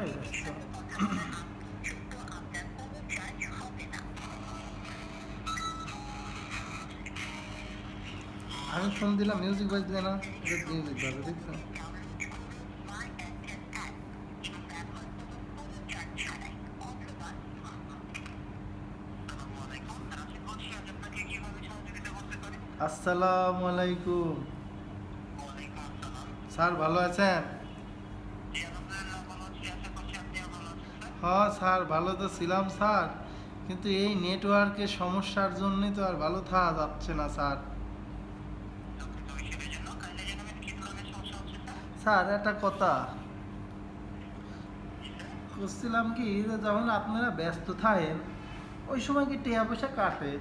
সবাই ব্যস্ত। আমি ফোন দিলাম মিউজিক বাজলে না, মিউজিক বাজে দেখছো? আসসালামু আলাইকুম স্যার, ভালো আছেন? হ্যাঁ স্যার, ভালো তো ছিলাম স্যার, কিন্তু এই নেটওয়ার্কের সমস্যার জন্যই তো আর ভালো থাকা যাচ্ছে না স্যার। স্যার একটা কথা বলছিলাম কি, যে যখন আপনারা ব্যস্ত থাকেন ওই সময় কি টাকা পয়সা কাটে?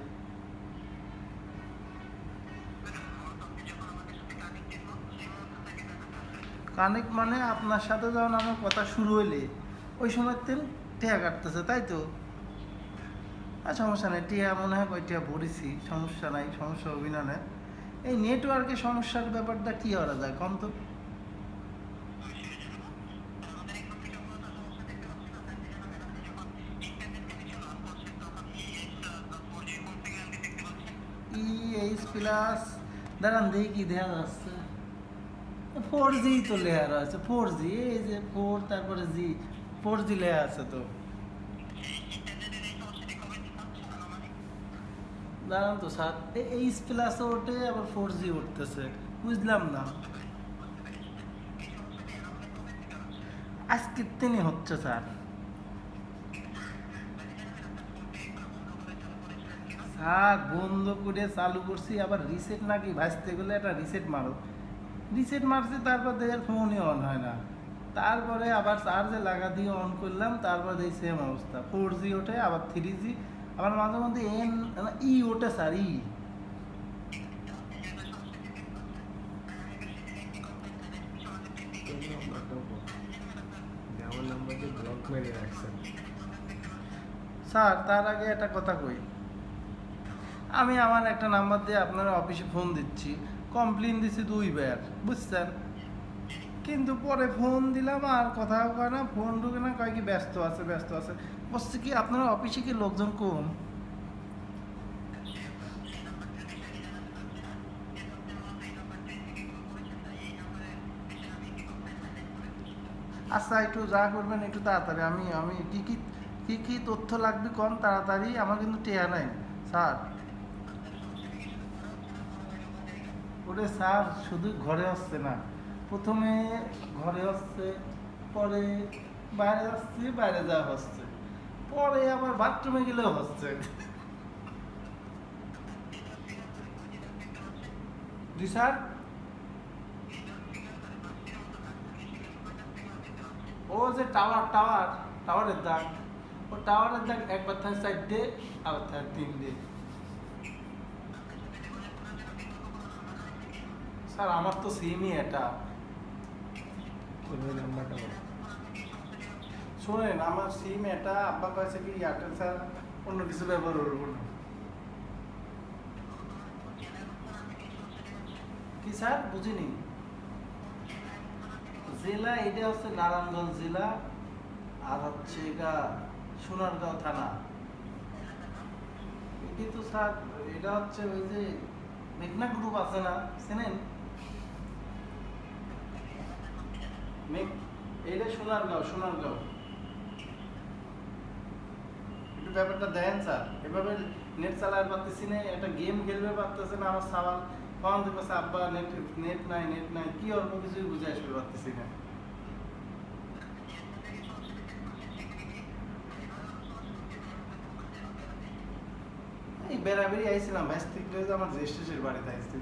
কানেক্ট মানে আপনার সাথে যখন আমার কথা শুরু হইলে ওই সময় টিয়া কাটতেছে, তাই তো? আর সমস্যা নেই, টিয়া মনে হয় কয়টিয়া ভরেছি, সমস্যা নাই, সমস্যা অভিনয়। এই নেটওয়ার্কের সমস্যার ব্যাপারটা কি করা যায় কম তো? EH+ দাঁড়ান দেখি কি দেখা যাচ্ছে। 4G তো লেয়ার আছে, 4G, এই যে 4 তারপরে জি, 4G লেয়ার আছে তো। দাঁড়ান তো স্যার, H+ ওঠে আবার 4G উঠতেছে, বুঝলাম না। আজকের দিনই হচ্ছে স্যার। স্যার বন্ধ করে চালু করছি, আবার রিসেট নাকি ভাজতে গেলে একটা রিসেট মারো, রিসেট মারছি, তারপর দেখে ফোনই অন হয় না। তারপরে আবার চার্জে লাগা দিয়ে অন করলাম, তারপর এই সেম অবস্থা, 4G ওঠে আবার 3G, আবার মাঝে মধ্যে ই ওঠে স্যার, ই। আমার নাম্বারটি ব্লক মেরে রাখছেন। স্যার তার আগে একটা কথা কই, আমি আমার একটা নাম্বার দিয়ে আপনার অফিসে ফোন দিচ্ছি, কমপ্লেন দিচ্ছি 2 বার, বুঝছেন? কিন্তু পরে ফোন দিলাম আর কথাও কয় না, ফোন ঢুকে না, কয় কি ব্যস্ত আছে ব্যস্ত আছে। বলছে কি আপনার অফিসে কি লোকজন কম? আচ্ছা একটু যা করবেন একটু তাড়াতাড়ি, আমি আমি কী কী কী কী তথ্য লাগবে কম তাড়াতাড়ি, আমার কিন্তু টেয়া নাই স্যার। ওরে স্যার শুধু ঘরে আসছে না, প্রথমে ঘরে আসছে, পরে বাইরে আসছে, বাইরে যাওয়া হচ্ছে, পরে আবার বাথরুমে গেলেও হচ্ছে। জি স্যার। ও যে টাওয়ার টাওয়ার টাওয়ারের দাগ, ও টাওয়ারের দাগ একবার থাকে 4 ডে, আবার থাকে 3 ডে। স্যার আমার তো সিমই এটা। ওই নাম্বারটা বলো। শোনেন আমার সিম এটা, আব্বা কয়েছে কি এয়ারটেল স্যার অন্য কিছু ব্যবহার করবো না। কি স্যার বুঝিনি? জেলা এটা হচ্ছে নারায়ণগঞ্জ জেলা, আর হচ্ছে এটা সোনারগাঁও থানা। এটি তো স্যার, এটা হচ্ছে ওই যে মেঘনা গ্রুপ আছে না, চেনেন? এইটা সোনারগাঁও, সোনারগাঁও। একটু ব্যাপারটা দেন স্যার, এভাবে নেট চালাতে পারতেছি না, একটা গেম খেলবে পারতেছে না, আমার সাবাল ফোন দিতেছে আব্বা নেট, নেট নাই নেট নাই, কি অল্প কিছুই বুঝে আসতে পারতেছি না। এই বেড়াবেড়ি আইছিলাম ভাইস থেকে, আমার জ্যেষ্ঠের বাড়িতে আইছি।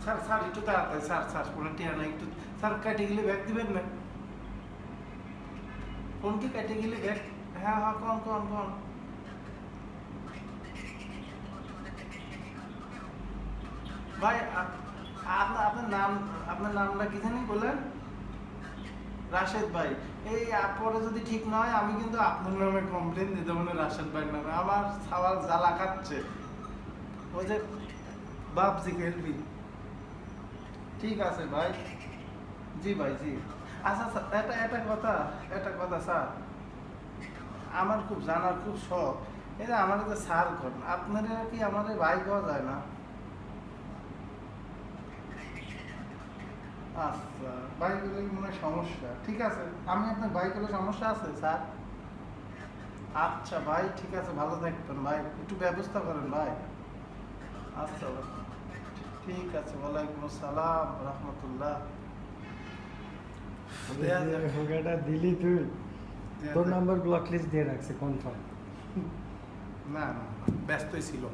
স্যার স্যার একটু তাড়াতাড়ি স্যার, স্যার কোনো টিয়া নাই, একটু স্যার কেটে গেলে ব্যাগ দিবেন না? ফোন কি কেটে গেলে ব্যাগ? হ্যাঁ হ্যাঁ, কোন কোন কোন। ভাই আপনার নাম, আপনার নামটা কি জানি বললেন? রাশেদ ভাই। এই পরে যদি ঠিক নয় আমি কিন্তু আপনার নামে কমপ্লেন দিতে, মানে রাশেদ ভাইয়ের নামে, আমার খাওয়ার জ্বালা খাচ্ছে। ওই যে বাপজি খেলবি, ঠিক আছে ভাই। জি ভাই, জি। আচ্ছা স্যার, এটা কথা স্যার, আমার খুব জানার খুব শখ। এই যে আমার যে স্যার করেন, আপনারা কি আমাদের ভাই পাওয়া যায় না? আচ্ছা, ভাই করলে মনে হয় সমস্যা। ঠিক আছে, আমি আপনার ভাই করলে সমস্যা আছে স্যার? আচ্ছা ভাই, ঠিক আছে, ভালো থাকবেন ভাই, একটু ব্যবস্থা করেন ভাই। আচ্ছা ভাই, ঠিক আছে, ওয়ালাইকুম আসসালাম রহমতুল্লাহ। দেয়া যাক, হোগাটা দিলি তুই, দেয়া তোর যাক। নাম্বার ব্লক লিস্ট দিয়ে রাখছে কনফার্ম। না না না, ব্যস্তই ছিল।